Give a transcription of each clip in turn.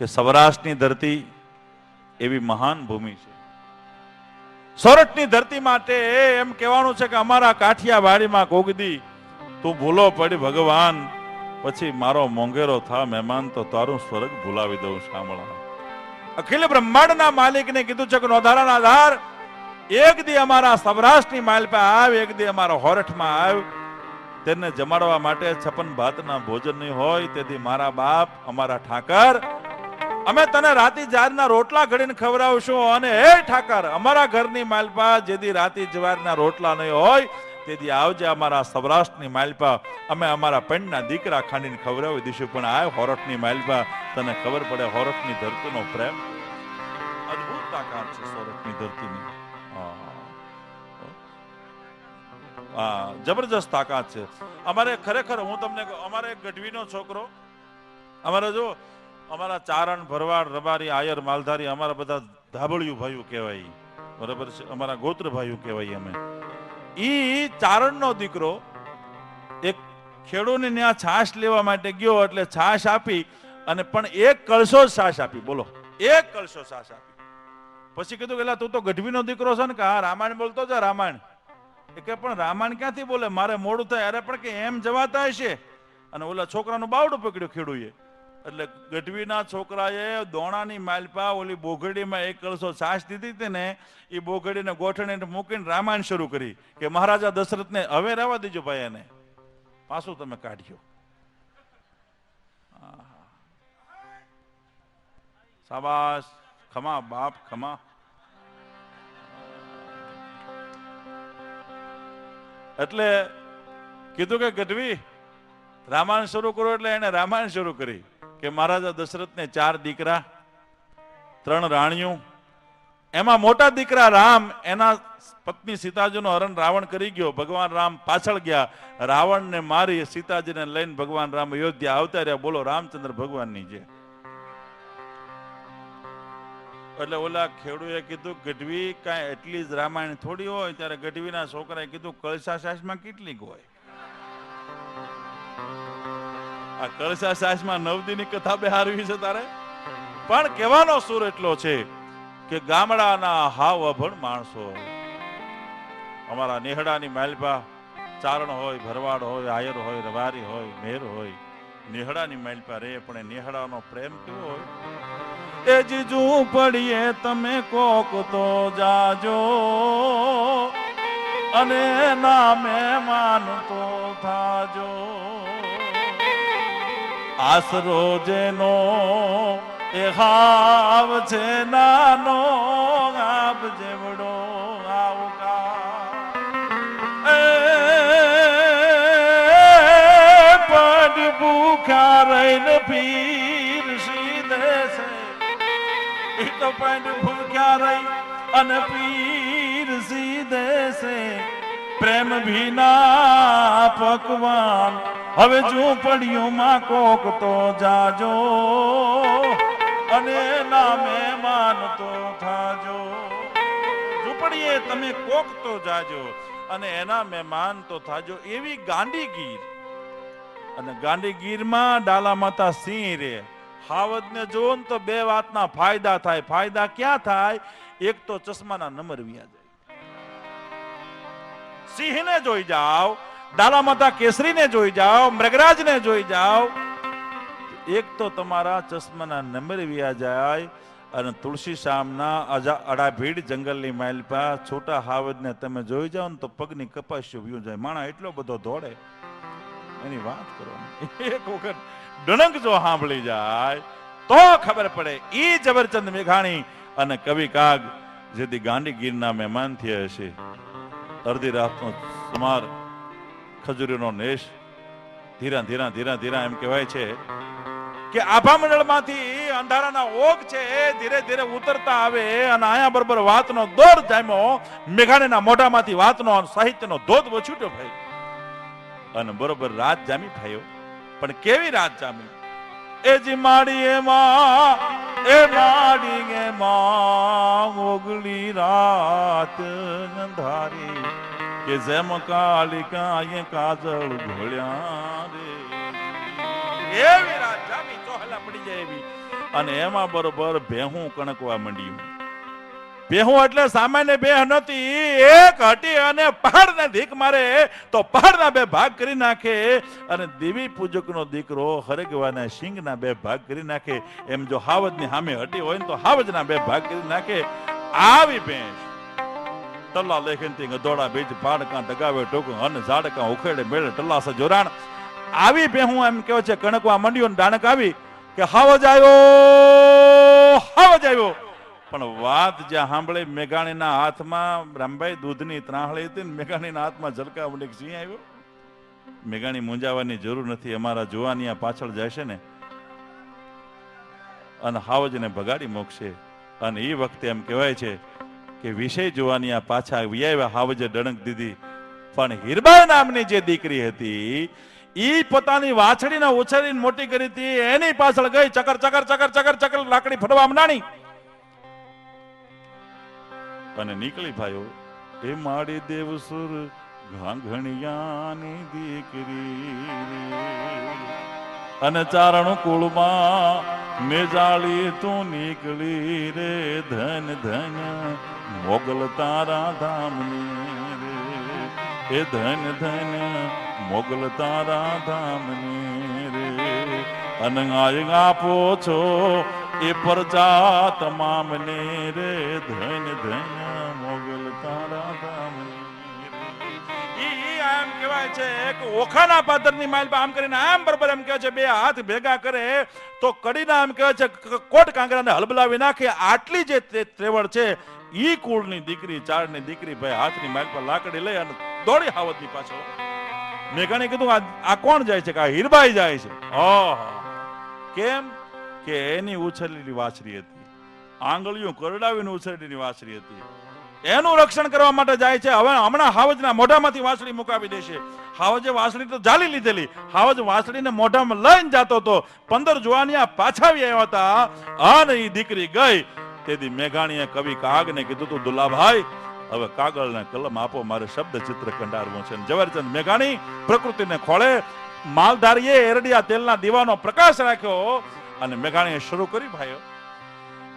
કે સૌરાષ્ટ્રની ધરતી એવી મહાન ભૂમિ છે. સોરઠની ધરતી માટે એમ કહેવાનું છે કે અમારા કાઠિયાવાડીમાં કોગદી તું ભૂલો પડી ભગવાન, પછી મારો મોંઘેરો થા મહેમાન તો તારું સ્વર્ગ ભૂલાવી દઉં શામળા. અખિલ બ્રહ્માંડના માલિકને કીધું છે કે નોધારાના આધાર એક દી અમારા સૌરાષ્ટ્રની માલ પર આવ, એક દી અમારા હોરઠમાં આવ. તેને જમાડવા માટે 56 ભાતના ભોજન નહીં હોય તેથી મારા બાપ અમારા ઠાકર અમે તને રાતી જારના રોટલા ઘડીને ખવડાવશું. અને હે ઠાકર અમારા ઘરની માલપા જેદી રાતી જવારના રોટલા નહીં હોય તેથી આવજે અમારા સૌરાષ્ટ્રની માલપા, અમે અમારા પેણના દીકરા ખાંડીને ખવડાવી દઈશું. પણ આ હોરઠની માલપા તને ખબર પડે હોરઠની ધરતીનો પ્રેમ અદ્ભુત તાકાત છે. સોરઠની ધરતીની જબરજસ્ત તાકાત છે. અમારે ખરેખર હું તમને અમારે ગઢવીનો છોકરો, અમારે જો અમારા ચારણ ભરવાડ રબારી આયર માલધારી અમારા બધા ધાબળિયું ભાઈઓ કહેવાય, બરાબર છે, અમારા ગોત્ર ભાઈઓ કહેવાય. અમે ઈ ચારણનો દીકરો એક ખેડૂને ત્યાં છાશ લેવા માટે ગયો, એટલે છાશ આપી અને પણ એક કળશો છાશ આપી. બોલો, એક કળશો છાશ આપી. પછી કીધું કે તું તો ગઢવીનો દીકરો છે ને, કે હા રામાયણ બોલતો છે. રામાયણ એ કે પણ રામાયણ ક્યાંથી બોલે, મારે મોડું થાય. અરે પણ કે એમ જવાતા હશે. અને ઓલા છોકરાનું બાવડું પકડ્યું ખેડૂએ, એટલે ગઢવીના છોકરાએ દોણાની માલપા ઓલી બોઘડીમાં એક કળશો છાશ દીધી હતી ને, એ બોઘડીને ગોઠણીને મૂકીને રામાયણ શરૂ કરી કે મહારાજા દશરથને હવે રહેવા દેજો ભાઈ, એને પાછું તમે કાઢ્યો. શાબાશ, ખમા બાપ ખમા. એટલે કીધું કે ગઢવી રામાયણ શરૂ કરો. એટલે એને રામાયણ શરૂ કરી કે મહારાજા દશરથને 4 દીકરા 3 રાણીઓ, એમાં મોટા દીકરા રામ એના પત્ની સીતાજીનું હરણ રાવણ કરી ગયો. ભગવાન રામ પાછળ ગયા, રાવણને મારી સીતાજીને લઈને ભગવાન રામ અયોધ્યા આવતા રહ્યા. બોલો રામચંદ્ર ભગવાનની જય. એટલે ઓલા ખેડૂએ કીધું ગઢવી કાંઈ એટલી જ રામાયણ થોડી હોય. ત્યારે ગઢવીના છોકરાએ કીધું કળશા સાસમાં કેટલીક હોય. આ કળશા સાસમાં 9 દીની કથા બેહારવી છે તારે. પણ કહેવાનો સુર એટલો છે કે ગામડાના હાવ અભણ માણસો, અમારા નેહડાની માલપા ચારણ હોય, ભરવાડ હોય, આયર હોય, રવારી હોય, મેર હોય, નેહડાની માલપા રે. પણ નેહડાનો પ્રેમ કેવો હોય. એ જીજુ પડીએ તમે કોક તો જાજો, અને નામે માનતો થાજો. આસરો જેનો એ હાવ છે નાનો, આપ જેવડો આવકા. પડ ભૂખ્યા રહીને પીર સીધે છે. તો પડ ભૂખ્યા રહી અને પીર સીધે છે. પ્રેમ ભીના પકવાન હવે ઝૂંપડીઓમાં કોક તો જાજો, અને નામે માનતો થાજો. ઝૂંપડીએ તમે કોક તો જાજો અને એના મહેમાન તો થાજો. એવી ગાંડીગીર, અને ગાંડીગીરમાં ડાલા માતા સિંહ રે. હાવજને જોવો ને તો 2 વાતના ફાયદા થાય. ફાયદા ક્યાં થાય? એક તો ચશ્માના નંબર વ્યા જાય. સિંહને જોઈ જાઓ, ડાલા માતા કેસરીને જોઈ જાઓ, મૃગરાજને જોઈ જાઓ, એક તો તમારા ચશ્માના નંબર વ્યા જાય. અને તુલસી શામના અડાભીડ જંગલની માલપા છોટા હાવજને તમે જોઈ જાઓ ને તો પગની કપાસ્યો વ્યુ જાય. માણા એટલો બધો દોડે, એની વાત કરવાની. એક વખત ડણક જો સાંભળી જાય તો ખબર પડે. ઈ ઝવેરચંદ મેઘાણી અને કવિ કાગ જેથી ગાંડીગીરના મહેમાન થયા હશે. અડધી રાતનો સુમાર, ખજૂરીનો નેશ, ધીરા ધીરા ધીરા ધીરા એમ કહેવાય છે કે આભા મંડળમાંથી અંધારાના ઓગ છે ધીરે ધીરે ઉતરતા આવે. અને આયા બરોબર વાતનો દોર જામ્યો. મેઘાણીના મોઢામાંથી વાતનો સાહિત્યનો ધોધ વછૂટ્યો ભાઈ. અને બરોબર રાત જામી ભાઈઓ. પણ કેવી રાત જામી! એ જી માડી એમાં, એ માડી એમાં ઓગળી રાત અંધારી, કે જેમ કાલિકા કાજળ ઘોળ્યા રે. એવી રાત જામી, ચોહલા પડી જાય એવી. અને એમાં બરોબર ભેહું કણકવા માંડ્યું. ભેહું એટલે સામાન્ય બેહ નથી, એક હટી અને પહાડને ધીક મારે તો પહાડના બે ભાગ કરી નાખે, અને દેવી પૂજકનો દીકરો હરગવાના સિંગના બે ભાગ કરી નાખે. એમ જો હાવજની સામે હટી હોય ને તો હાવજના બે ભાગ કરી નાખે. આવી ભેંસ ટલ્લા લેખનથી ગધોડા બેચ પાડકા ડગાવે ટોકું અને ઝાડકા ઉખેડે મેળે ટલ્લા સ જોરાણ. આવી ભેહું એમ કહેવાય છે કણકવા માંડ્યો ને ડાણક આવી કે હાવજ આવ્યો. પણ વાત જ્યાં સાંભળે મેઘાણીના હાથમાં રામભાઈ દૂધની ત્રાહળી હતી ને મેઘાણીના હાથમાં ઝલકા વડે સિંહ આવ્યો. મેઘાણી મૂંઝાવાની જરૂર નથી, અમારા જુવાનિયા પાછળ જાય છે ને અને હાવજને ભગાડી મોકશે. અને એ વખતે એમ કહેવાય છે કે વિષય જુવાનિયા પાછા વ્યાવ્યા, હાવજે ડણક દીધી. પણ હીરબાઈ નામની જે દીકરી હતી ઈ પોતાની વાછડીને ઉછેરીને મોટી કરી હતી, એની પાછળ ગઈ ચકર ચકર ચકર ચકર ચકર લાકડી ફરવા માંડી અને નીકળી ભાઈઓ એ માડી દેવસુર ઘાંઘણિયાની દીકરી અને ચારણ કુળમાં મેજાળી તું નીકળી રે, ધન ધન મોગલ તારા ધામની રે, એ ધન ધન મોગલ તારા ધામની રે. અને આપો છો એ પ્રજા તમામને રે, ધન ધન મોગલ તારા ધામની. એમ કહેવાય છે કે ઓખાના પાદરની માઇલ આમ કરીને આમ બરોબર એમ કહેવાય છે બે હાથ ભેગા કરે તો કડીના એમ કહેવાય છે કોટ કાંગરાને હલબલાવી નાખે. આટલી જે ત્રેવડ છે ઈ કુળની દીકરી, ચારની દીકરી ભાઈ હાથની માઇલ પર લાકડી લઈ અને દોડી હાવજની પાછળ. મેઘાણી કીધું આ કોણ જાય છે? કે આ હીરબાઈ જાય છે. કેમ કે એની ઉછરેલી વાછરી હતી, આંગળીઓ કરડાવીને ઉછરેલી વાછરી હતી, એનું રક્ષણ કરવા માટે જાય છે. હવે હમણાં હાવજના મોઢામાંથી વાછડી મુકાવી દેશે. હાવજે વાછડી તો જાલી લીધેલી, હાવજ વાછડીને મોઢામાં લઈને જતો હતો. 15 જુવાનિયા પાછા આવ્યા હતા અને એ દીકરી ગઈ. તેથી મેઘાણીએ કવિ કાગને કીધું તું દુલાભાઈ હવે કાગળ ને કલમ આપો, મારે શબ્દ ચિત્ર કંડારવું છે. ઝવેરચંદ મેઘાણી પ્રકૃતિને ખોળે માલધારીએ એરડિયા તેલના દીવાનો પ્રકાશ રાખ્યો અને મેઘાણીએ શરૂ કરી ભાઈઓ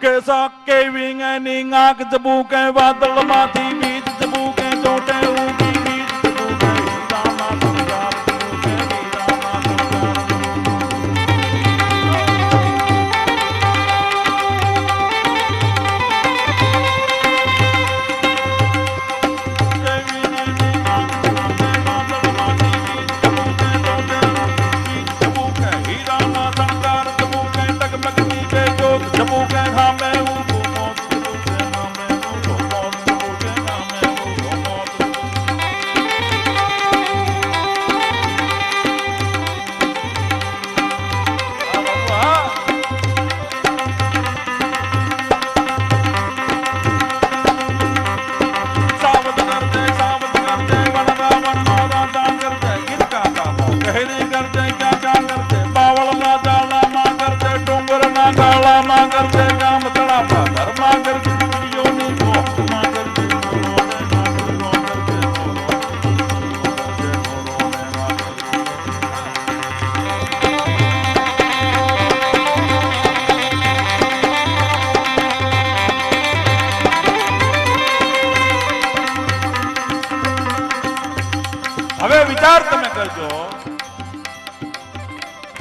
કે સાકે વિંગની આંખ જબુકે વાદળમાંથી બીજ જબુકે ચોટે ઉગી બીજ જબુકે હીરામાં સંગાર જબુકે હીરામાં સંગાર જબુકે ટગમગની બેજોત જબુકે ધામે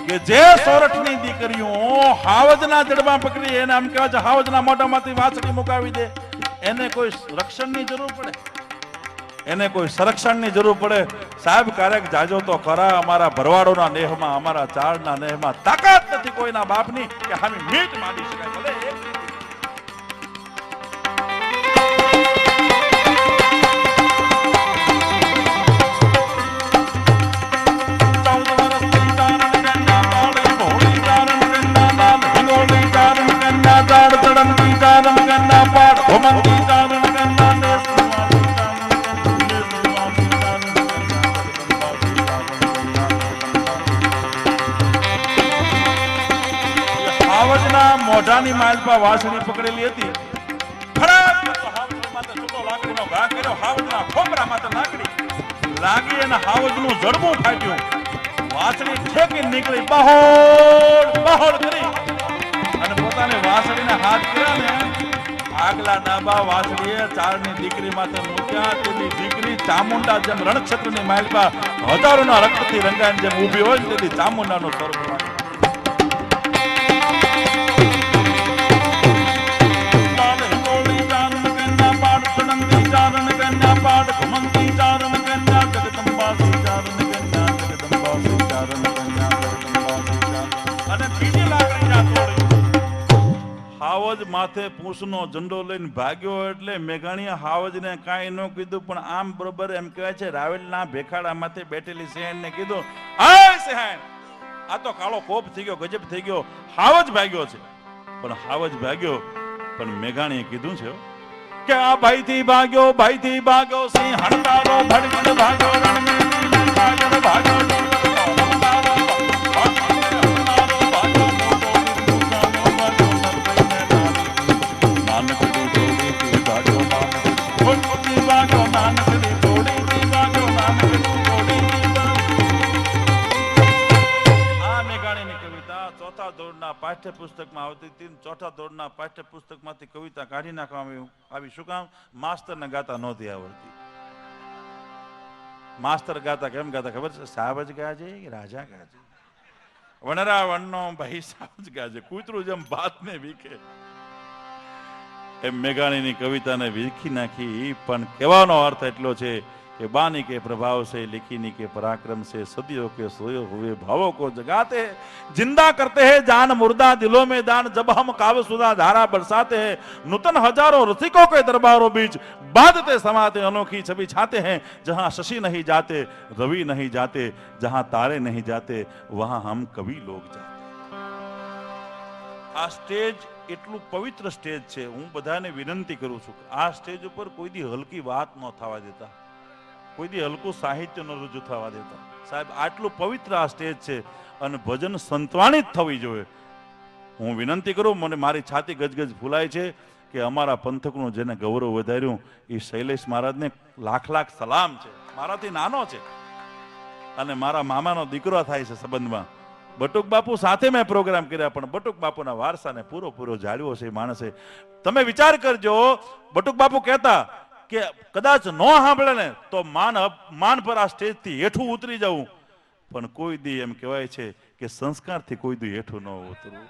કે જે સોરઠની દીકરીઓ હાવજના જડબા પકડી એને આમ કહેવાય છે હાવજના મોઢામાંથી વાછડી મુકાવી દે, એને કોઈ રક્ષણની જરૂર પડે, એને કોઈ સંરક્ષણની જરૂર પડે? સાહેબ ક્યારેક જાજો તો ખરા, અમારા ભરવાડોના નેહમાં, અમારા ચાળના નેહમાં તાકાત નથી કોઈના બાપની કે હામી મીટ માંડી શકાય. ભલે મોઢાની માઇલ પર વાસળી પકડેલી હતી. લાકડીનો ઘા કર્યો, હાવજના ખોપરા માથે લાકડી લાગી અને હાવજનું જડબું ફાટ્યું. વાસળી ઠેકી નીકળી બહોળ બહોળ કરી અને હાથ કર્યા ને આગલા ડાબા વાસળીએ ચારની દીકરી માથે મૂક્યા. તેની દીકરી ચામુંડા જેમ રણક્ષેત્રની માલપા હજારોના રક્તથી રંગાઈને જેમ ઊભી હોય તેથી ચામુંડાનો સ્વરૂપ લાગે. હાવજ માથે પૂંછનો ઝંડો લઈને ભાગ્યો એટલે મેઘાણીએ હાવજને કાંઈ ન કીધું, પણ આમ બરોબર એમ કહેવાય છે રાવેલના ભેખાડા માથે બેઠેલી સહેણને કીધું, આ સહેણ આ તો કાળો કોપ થઈ ગયો, ગજબ થઈ ગયો, હાવજ ભાગ્યો છે. પણ હાવજ ભાગ્યો પણ મેઘાણીએ કીધું છે કે આ ભાઈથી ભાગ્યો સિંહ હણતારો ભડકડ ભાગ્યો રણમેની ભાગ્યો ભાગ્યો પાઠ્યપુસ્તકમાં આવતી હતી. ચોથા ધોરણના પાઠ્યપુસ્તકમાંથી કવિતા કાઢી નાખવામાં આવી. શું કામ? માસ્તરને ગાતા નહોતી આવડતી. માસ્તર ગાતા કેમ ગાતા ખબર છે? સાવજ ગાજે કે રાજા ગાજે, વનરા વનનો ભાઈ સાવજ ગાજે, કૂતરું જેમ ભાતને વીખે એમ મેઘાણીની કવિતાને વીખી નાખી. પણ કહેવાનો અર્થ એટલો છે कि बानी के प्रभाव से लिखीनी के पराक्रम से सदियों के सोए हुए भावों को जगाते हैं, जिंदा करते हैं जान मुर्दा दिलों में दान, जब हम काव्य सुधा धारा बरसाते हैं, नूतन हजारों रसिकों के दरबारों बीच बांधते समाते अनोखी छवि छाते हैं, जहां शशि नहीं जाते रवि नहीं जाते, जहां तारे नहीं जाते वहां हम कवि लोग जाते. આ સ્ટેજ એટલું પવિત્ર સ્ટેજ છે. હું બધાને વિનંતી કરું છું કે આ સ્ટેજ ઉપર કોઈ દી હલકી વાત ન થવા દેતા, કોઈ દી હલકું સાહિત્ય ન રજૂ થવા દેતા. સાહેબ આટલું પવિત્ર આ સ્ટેજ છે અને ભજન સંતવાણી જ થવી જોઈએ. હું વિનંતી કરું, મને મારી છાતી ગજગજ ફૂલાય છે કે અમારા પંથકનું જેને ગૌરવ વધાર્યું એ શૈલેષ મહારાજને લાખ લાખ સલામ છે. મારાથી નાનો છે અને મારા મામાનો દીકરો થાય છે સંબંધમાં. બટુક બાપુ સાથે મેં પ્રોગ્રામ કર્યા પણ બટુક બાપુના વારસાને પૂરો જાળવ્યો છે માણસે. તમે વિચાર કરજો, બટુક બાપુ કહેતા કે કદાચ ન સાંભળે ને તો માન પર આ સ્ટેજ થી હેઠું ઉતરી જવું, પણ કોઈ દી એમ કહેવાય છે કે સંસ્કારથી કોઈ દી હેઠું ન ઉતરવું.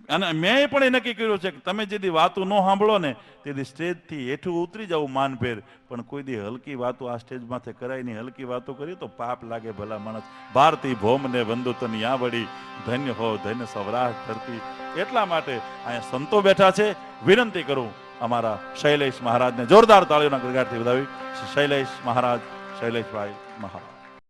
અને મેં પણ એ નક્કી કર્યું છે કે તમે જેથી વાતો ન સાંભળો ને તેથી સ્ટેજ થી હેઠું ઉતરી જવું માનભેર, પણ કોઈ દી હલકી વાતો આ સ્ટેજ માથે કરાય નહીં. હલકી વાતો કરી તો પાપ લાગે ભલા માણસ. ભારતી ભૌમ ને વંદુ તન યા વળી, ધન્ય હો ધન્ય સૌરાષ્ટ્ર ધરતી. એટલા માટે અહીંયા સંતો બેઠા છે. વિનંતી કરું અમારા શૈલેષ મહારાજને જોરદાર તાળીઓના ગરગાટથી વધાવી. શૈલેષ મહારાજ, શૈલેષભાઈ મહારાજ.